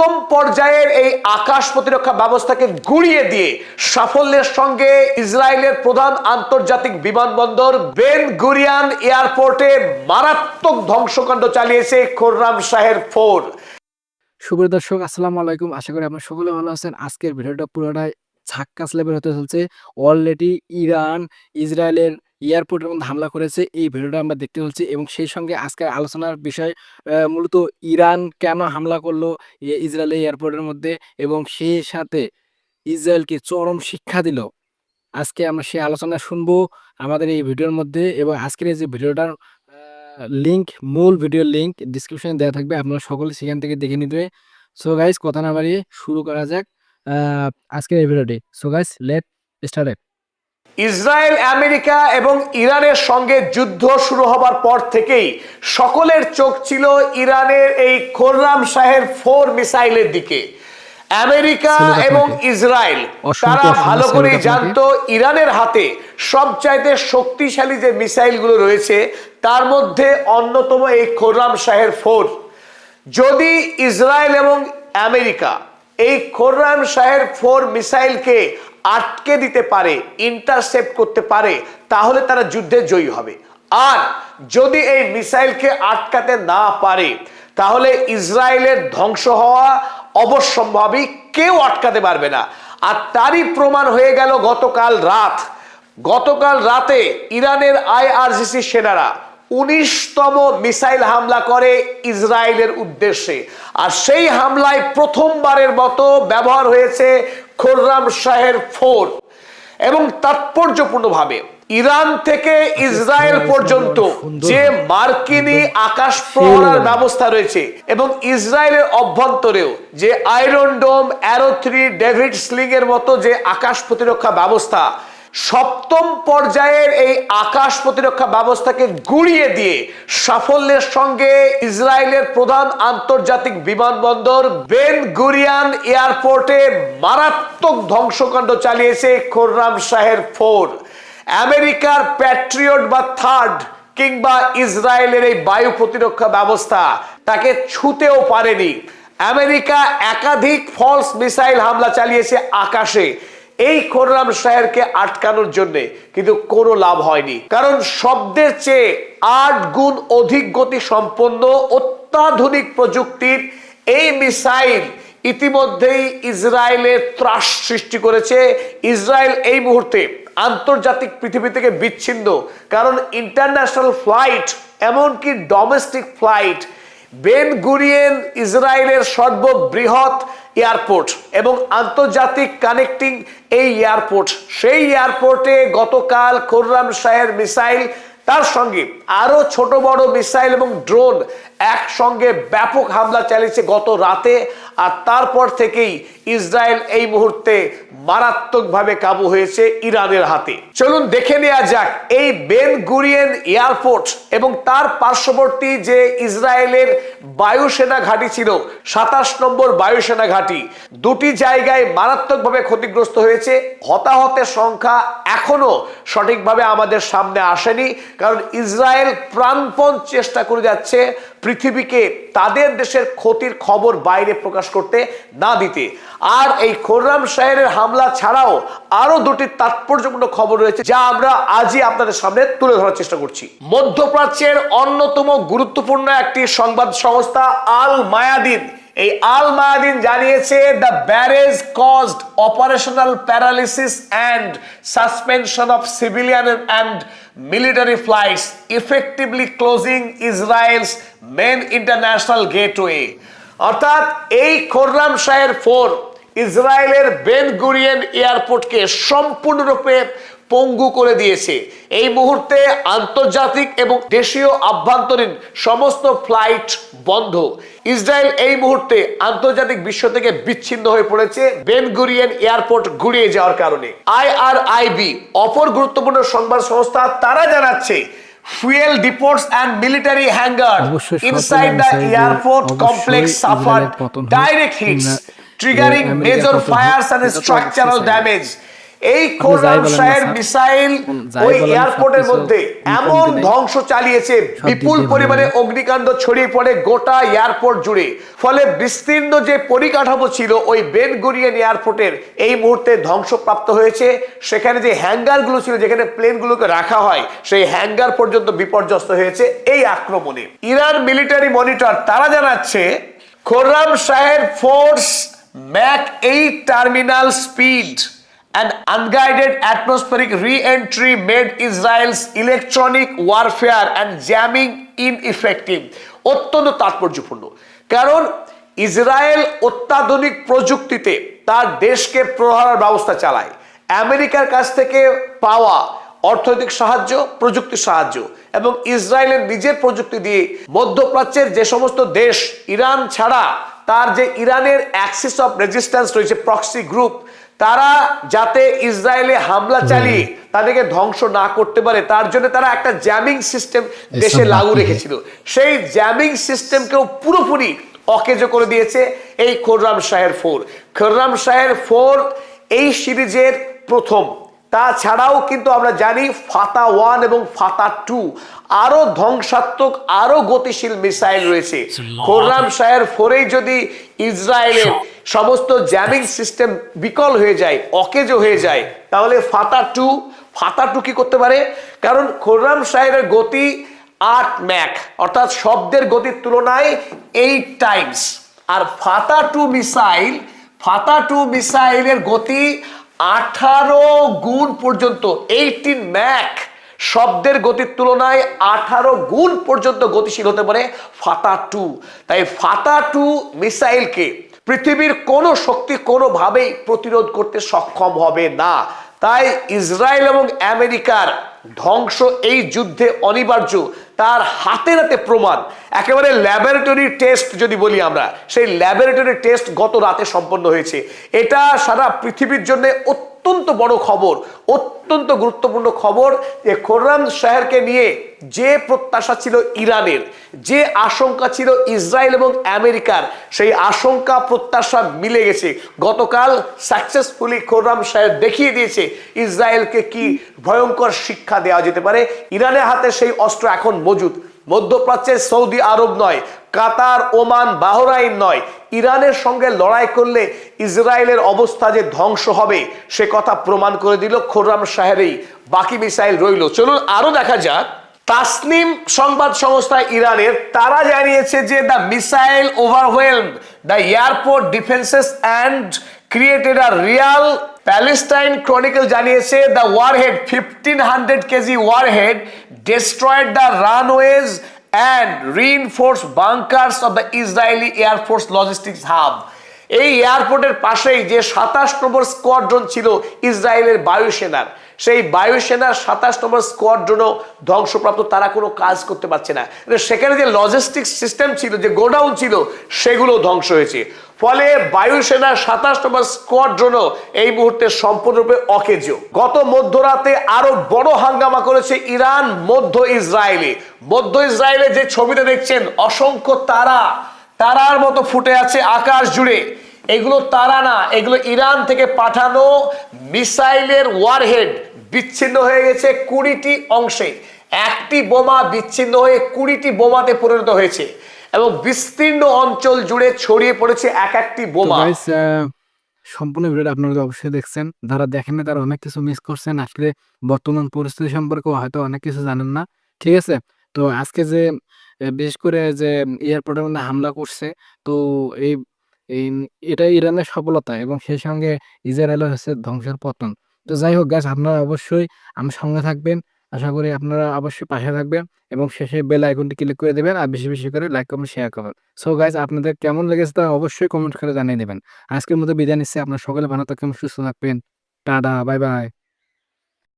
সপ্তম পর্যায়ের এই আকাশ প্রতিরক্ষা ব্যবস্থাকে গুড়িয়ে দিয়ে সাফল্যের সঙ্গে ইসরায়েলের প্রধান আন্তর্জাতিক বিমানবন্দর বেন গুরিয়ান এয়ারপোর্টে মারাত্মক ধ্বংসকাণ্ড চালিয়েছে খোররাম শাহের 4। সুপ্রিয় দর্শক, আসসালামু আলাইকুম। আশা করি আপনারা সকলে ভালো আছেন। আজকের ভিডিওটা পুরোটাই ঝাক্কাস লেভেল হতে চলছে। অলরেডি ইরান ইসরায়েলের এয়ারপোর্টের মধ্যে হামলা করেছে। এই ভিডিওটা আমরা দেখতে চলছি এবং সেই সঙ্গে আজকের আলোচনার বিষয় মূলত ইরান কেন হামলা করলো ইসরায়েলের এয়ারপোর্টের মধ্যে এবং সেই সাথে ইসরায়েলকে চরম শিক্ষা দিল। আজকে আমরা সেই আলোচনা শুনবো আমাদের এই ভিডিওর মধ্যে এবং আজকের এই যে ভিডিওটার লিংক, মূল ভিডিওর লিংক ডিসক্রিপশনে দেওয়া থাকবে, আপনারা সকলে সেখান থেকে দেখে নিতে। সো গাইস, কথা না বাড়িয়ে শুরু করা যাক আজকের এই ভিডিওটি। So guys, let start it. Israel, America এবং ইরানের সঙ্গে যুদ্ধ শুরু হবার পর থেকেই সকলের চোখ ছিল ইরানের এই খোররাম শাহের 4 মিসাইলের দিকে। আমেরিকা এবং ইসরায়েল তারা ভালো করে জানতো ইরানের হাতে সবচাইতে শক্তিশালী যে মিসাইলগুলো রয়েছে তার মধ্যে অন্যতম এই খোররাম শাহের 4। যদি ইসরায়েল এবং আমেরিকা এই খোররাম শাহের 4 মিসাইলকে আটকে দিতে পারে, ইন্টারসেপ্ট করতে পারে, তাহলে তারা যুদ্ধে জয়ী হবে। আর যদি এই মিসাইলকে আটকাতে না পারে তাহলে ইসরায়েলের ধ্বংস হওয়া অবশ্যম্ভাবী, কেউ আটকাতে পারবে না। আর তারই প্রমাণ হয়ে গেল গতকাল রাতে ইরানের আইআরজিসি সেনারা 19তম মিসাইল হামলা করে ইসরায়েলের উদ্দেশ্যে। আর সেই হামলায় প্রথমবারের মতো ব্যবহার হয়েছে খোররাম শাহের 4 এবং তাৎপর্যপূর্ণভাবে ইরান থেকে ইসরায়েল পর্যন্ত যে মার্কিনী আকাশ প্রহার ব্যবস্থা রয়েছে এবং ইসরায়েলের অভ্যন্তরেও যে আয়রন ডোম, অ্যারো 3, ডেভিড স্লিং এর মতো যে আকাশ প্রতিরক্ষা ব্যবস্থা, সপ্তম পর্যায়ের এই আকাশ প্রতিরক্ষা ব্যবস্থাকে গুড়িয়ে দিয়ে সাফল্যের সঙ্গে ইসরায়েলের প্রধান আন্তর্জাতিক বিমানবন্দর বেন গুরিয়ান এয়ারপোর্টে মারাত্মক ধ্বংসকাণ্ড চালিয়েছে খোররাম শাহের 4। আমেরিকার প্যাট্রিয়ট বা থার্ড কিংবা ইসরায়েলের এই বায়ু প্রতিরক্ষা ব্যবস্থা তাকে ছুঁতেও পারেনি। আমেরিকা একাধিক ফলস মিসাইল হামলা চালিয়েছে আকাশে এই খোররাম শাহেরকে আটকানোর জন্য, কিন্তু কোনো লাভ হয়নি। কারণ শব্দের চেয়ে 8 গুণ অধিক গতি সম্পন্ন অত্যাধুনিক প্রযুক্তির এই মিসাইল ইতিমধ্যেই ইসরায়েলের ত্রাস সৃষ্টি করেছে। ইসরায়েল এই মুহূর্তে আন্তর্জাতিক পৃথিবী থেকে বিচ্ছিন্ন, কারণ ইন্টারন্যাশনাল ফ্লাইট, এমনকি ডোমেস্টিক ফ্লাইট, বেন গুরিয়ান ইসরায়েলের সর্ববৃহৎ এয়ারপোর্ট এবং আন্তর্জাতিক কানেক্টিং এই এয়ারপোর্ট, সেই এয়ারপোর্টে গতকাল খোররাম শাহের মিসাইল, তার সঙ্গে আরো ছোট বড় মিসাইল এবং ড্রোন একসঙ্গে ব্যাপক হামলা চালিয়েছে গত রাতে। আর তারপর থেকেই ইসরায়েল এই মুহূর্তে মারাত্মকভাবে কাবু হয়েছে ইরানের হাতে। চলুন দেখে নেওয়া যাক এই বেন গুরিয়ান এয়ারপোর্ট এবং তার পার্শ্ববর্তী যে ইসরায়েলের বায়ুসেনা ঘাঁটি ছিল, 27 নম্বর বায়ুসেনা ঘাঁটি, দুটি জায়গায় মারাত্মকভাবে ক্ষতিগ্রস্ত হয়েছে। হতাহতের সংখ্যা এখনো সঠিকভাবে আমাদের সামনে আসেনি, কারণ ইসরায়েল প্রাণপণ চেষ্টা করে যাচ্ছে পৃথিবীকে তাদের দেশের ক্ষতির খবর বাইরে প্রকাশ করতে না দিতে। আর এই খোররাম শাহের হামলা ছাড়াও আরো দুটি তাৎপর্যপূর্ণ খবর রয়েছে, যা আমরা আজই আপনাদের সামনে তুলে ধরার চেষ্টা করছি। মধ্যপ্রাচ্যের অন্যতম গুরুত্বপূর্ণ একটি সংবাদ সংস্থা আল মায়াদিন, এই আল মায়াদিন জানিয়েছে the barrage caused operational paralysis and suspension of civilian and military flights, effectively closing Israel's main international gateway। অর্থাৎ এই খোররাম শাহের 4 ইসরায়েলের বেন গুরিয়ান এয়ারপোর্টকে সম্পূর্ণরূপে পঙ্গু করে দিয়েছে। এই মুহূর্তে আন্তর্জাতিক এবং দেশীয় আভ্যন্তরীণ সমস্ত ফ্লাইট বন্ধ। ইসরায়েল এই মুহূর্তে আন্তর্জাতিক বিশ্ব থেকে বিচ্ছিন্ন হয়ে পড়েছে বেন গুরিয়ান এয়ারপোর্ট গুড়িয়ে যাওয়ার কারণে। IRIB, অপর গুরুত্বপূর্ণ সংবাদ সংস্থা, তারা জানাচ্ছে fuel depots and military hangars inside the airport complex suffered direct hits, triggering major fires and structural damage। এই আপনি যাই খোররাম বলেন না শাহের স্যার, মিসাইল যাই ওই বলেন এয়ারপোর্টের সবকিছু মধ্যে এমন মোটামুটি নেই, ধ্বংস চালিয়েছে, সব দিক বিপুল দিয়ে ভালো পরিমাণে নেই। অগ্নিকাণ্ড ছড়িয়ে পড়ে গোটা এয়ারপোর্ট জুড়ে। ফলে বিস্তীর্ণ যে পরিকাঠামো ছিল ওই বেন গুরিয়ন এয়ারপোর্টের এই মুহূর্তে ধ্বংসপ্রাপ্ত হয়েছে। সেখানে যে হ্যাঙ্গারগুলো ছিল যেখানে প্লেনগুলোকে রাখা হয় সেই হ্যাঙ্গার পর্যন্ত বিপর্যস্ত হয়েছে এই আক্রমণে। ইরান মিলিটারি মনিটর তারা জানাচ্ছে খোররাম শাহের force Mac 8 terminal speed and unguided atmospheric re-entry made Israel's electronic warfare and jamming ineffective। অত্যন্ত তাৎপর্যপূর্ণ, কারণ ইসরায়েল অত্যাধুনিক প্রযুক্তিতে তার দেশকে প্রহারের ব্যবস্থা চালায়। আমেরিকার কাছ থেকে পাওয়া অর্থনৈতিক সাহায্য, প্রযুক্তি সাহায্য এবং ইসরায়েলের নিজের প্রযুক্তি দিয়ে মধ্যপ্রাচ্যের যে সমস্ত দেশ ইরান ছাড়া তার যে ইরানের অ্যাক্সিস অফ রেজিস্ট্যান্স রয়েছে, প্রক্সি গ্রুপ, তারা যাতে ইসরায়েলে হামলা চালিয়ে তাদেরকে ধ্বংস না করতে পারে তার জন্য তারা একটা জ্যামিং সিস্টেম দেশে লাগু রেখেছিল। সেই জ্যামিং সিস্টেমকেও পুরোপুরি অকেজো করে দিয়েছে এই খোররাম শাহের ফোর। খোররাম শাহের ফোর এই সিরিজের প্রথম। তাছাড়াও কিন্তু আমরা জানি ফাতা 1 এবং ফাতা 2 আরো ধ্বংসাত্মক, আরো গতিশীল মিসাইল রয়েছে। খোররাম শাহের ফোরেই যদি ইসরায়েলের সমস্ত জ্যামিং সিস্টেম বিকল হয়ে যায়, অকেজো হয়ে যায়, তাহলে ফাতা 2 কি করতে পারে? কারণ খোররাম শাহের গতি 8 ম্যাক, অর্থাৎ শব্দের গতির তুলনায় 8 টাইমস। আর ফাতা 2 মিসাইলের গতি 18 গুণ পর্যন্ত, 18 ম্যাক, শব্দের গতির তুলনায় 18 গুণ পর্যন্ত গতিশীল হতে পারে ফাতা 2। তাই ফাতা 2 মিসাইলকে পৃথিবীর কোনো শক্তি কোনোভাবেই প্রতিরোধ করতে সক্ষম হবে না। তাই ইসরায়েল এবং আমেরিকার ধ্বংস এই যুদ্ধে অনিবার্য, তার হাতে হাতে প্রমাণ। একেবারে ল্যাবরেটরি টেস্ট যদি বলি আমরা, সেই ল্যাবরেটরি টেস্ট গত রাতে সম্পন্ন হয়েছে। এটা সারা পৃথিবীর জন্য অত্যন্ত বড় খবর, অত্যন্ত গুরুত্বপূর্ণ খবর যে খোররাম শাহকে নিয়ে যে প্রত্যাশা ছিল ইরানের, যে আশঙ্কা ছিল ইসরায়েল এবং আমেরিকার, সেই আশঙ্কা প্রত্যাশা মিলে গেছে। গতকাল সাকসেসফুলি খোররাম শাহ দেখিয়ে দিয়েছে ইসরায়েলকে কি ভয়ঙ্কর শিক্ষা দেওয়া যেতে পারে। ইরানের হাতে সেই অস্ত্র এখন মজুদ। মধ্যপ্রাচ্যের সৌদি আরব নয়, কাতার, ওমান, বাহরাইন নয়, ইরানের সঙ্গে লড়াই করলে ইসরায়েলের অবস্থা যে ধ্বংস হবে সে কথা প্রমাণ করে দিল খোররাম শাহেরই। বাকি মিসাইল রইল। চলুন আরো দেখা যাক। তাসনিম সংবাদ সংস্থা ইরানের, তারা জানিয়েছে যে the missile overwhelm the airport defences and created a real. Palestine Chronicle জানিয়েছে the warhead 1500 KG warhead destroyed the runways and reinforced bunkers of the Israeli Air Force logistics hub। এই এয়ারপোর্টের পাশেই যে 27 নম্বর স্কোয়াড্রন ছিল ইসরায়েলের বায়ুসেনার, সেই বায়ুসেনার 27 নম্বর স্কোয়াড্রনও ধ্বংসপ্রাপ্ত। তারা কোনো কাজ করতে পারছে না। সেখানে যে লজিস্টিক্স সিস্টেম ছিল, যে গোডাউন ছিল, সেগুলো ধ্বংস হয়েছে। ফলে বায়ুসেনার 27 নম্বর স্কোয়াড্রনও এই মুহূর্তে সম্পূর্ণরূপে অকেজো। গত মধ্যরাতে আরো বড় হাঙ্গামা করেছে ইরান মধ্য ইসরায়েলে যে ছবিটা দেখছেন, অসংখ্য তারার মতো ফুটে আছে আকাশ জুড়ে। এগুলো তারা না, এগুলো ইরান থেকে পাঠানো মিসাইলের ওয়ারহেড বিচ্ছিন্ন হয়ে গেছে 20টি অংশে। একটি বোমা বিচ্ছিন্ন হয়ে 20টি বোমাতে পরিণত হয়েছে এবং বিস্তীর্ণ অঞ্চল জুড়ে ছড়িয়ে পড়েছে এক একটি বোমা। সম্পূর্ণ ভিডিওটা আপনারা অবশ্যই দেখছেন। যারা দেখেন না তারা অনেক কিছু মিস করছেন। আসলে বর্তমান পরিস্থিতি সম্পর্কে হয়তো অনেক কিছু জানেন না, ঠিক আছে? তো আজকে যে বিশেষ করে যে এয়ারপোর্টের মধ্যে হামলা করছে, তো এই এটা ইরানের সফলতা এবং সেই সঙ্গে ইসরায়েলের হচ্ছে ধ্বংসের পতন। তো যাই হোক গাইস, আপনারা অবশ্যই আমার সঙ্গে থাকবেন। আশা করি আপনারা অবশ্যই পাশে থাকবেন এবং শেষে বেল আইকনটি ক্লিক করে দেবেন আর বেশি বেশি করে লাইক কমেন্ট শেয়ার করবেন। সো গাইস, আপনাদের কেমন লেগেছে তা অবশ্যই কমেন্ট করে জানিয়ে দেবেন। আজকের মতো বিদায় নিচ্ছি। আপনারা সকলে ভালো থাকবেন, সুস্থ থাকবেন। Tata, bye bye.